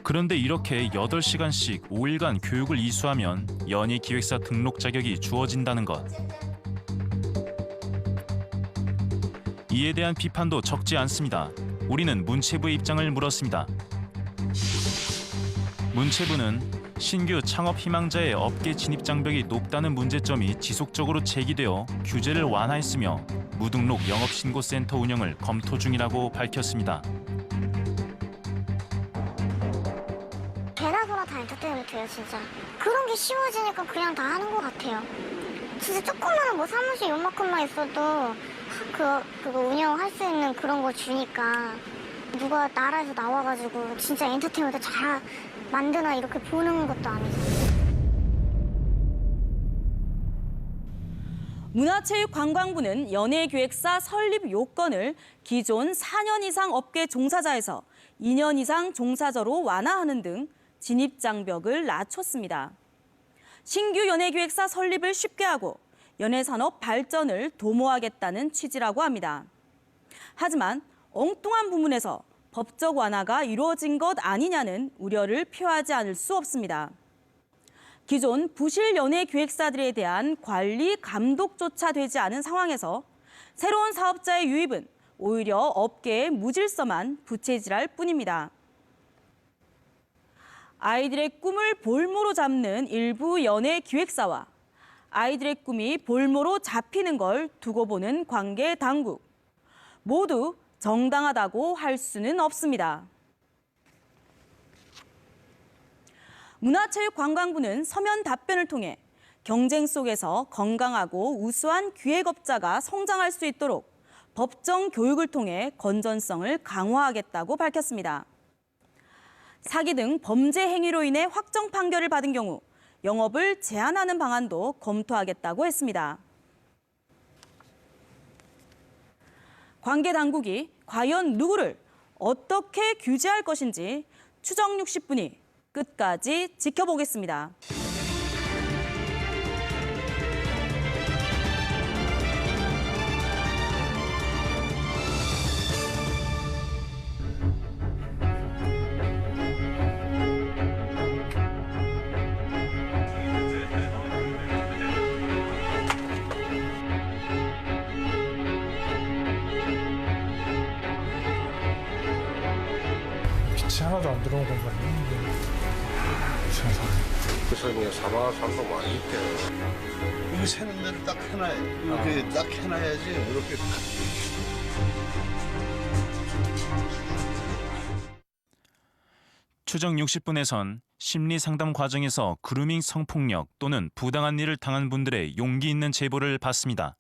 그런데 이렇게 8시간씩 5일간 교육을 이수하면 연예기획사 등록 자격이 주어진다는 것. 이에 대한 비판도 적지 않습니다. 우리는 문체부의 입장을 물었습니다. 문체부는 신규 창업 희망자의 업계 진입 장벽이 높다는 문제점이 지속적으로 제기되어 규제를 완화했으며 무등록 영업신고센터 운영을 검토 중이라고 밝혔습니다. 개나 소나 다 엔터테인먼트예요, 진짜. 그런 게 쉬워지니까 그냥 다 하는 것 같아요. 진짜 조그마한 뭐 사무실 요만큼만 있어도 그거 운영할 수 있는 그런 걸 주니까 누가 나라에서 나와가지고 진짜 엔터테인먼트 잘 만드나 이렇게 보는 것도 아니죠. 문화체육관광부는 연예기획사 설립 요건을 기존 4년 이상 업계 종사자에서 2년 이상 종사자로 완화하는 등 진입 장벽을 낮췄습니다. 신규 연예기획사 설립을 쉽게 하고 연예산업 발전을 도모하겠다는 취지라고 합니다. 하지만 엉뚱한 부문에서 법적 완화가 이루어진 것 아니냐는 우려를 표하지 않을 수 없습니다. 기존 부실 연예기획사들에 대한 관리 감독조차 되지 않은 상황에서 새로운 사업자의 유입은 오히려 업계의 무질서만 부채질할 뿐입니다. 아이들의 꿈을 볼모로 잡는 일부 연예기획사와 아이들의 꿈이 볼모로 잡히는 걸 두고 보는 관계 당국. 모두 정당하다고 할 수는 없습니다. 문화체육관광부는 서면 답변을 통해 경쟁 속에서 건강하고 우수한 기획업자가 성장할 수 있도록 법정 교육을 통해 건전성을 강화하겠다고 밝혔습니다. 사기 등 범죄 행위로 인해 확정 판결을 받은 경우 영업을 제한하는 방안도 검토하겠다고 했습니다. 관계 당국이 과연 누구를 어떻게 규제할 것인지 추정 60분이 끝까지 지켜보겠습니다. 빛이 하나도 안 들어온 공간이 그래서 그냥 사방산도 많이 있대. 이거 새는 데를 딱 해놔야 이렇게 딱 해놔야지 이렇게. 추정 60분에선 심리 상담 과정에서 그루밍 성폭력 또는 부당한 일을 당한 분들의 용기 있는 제보를 받습니다.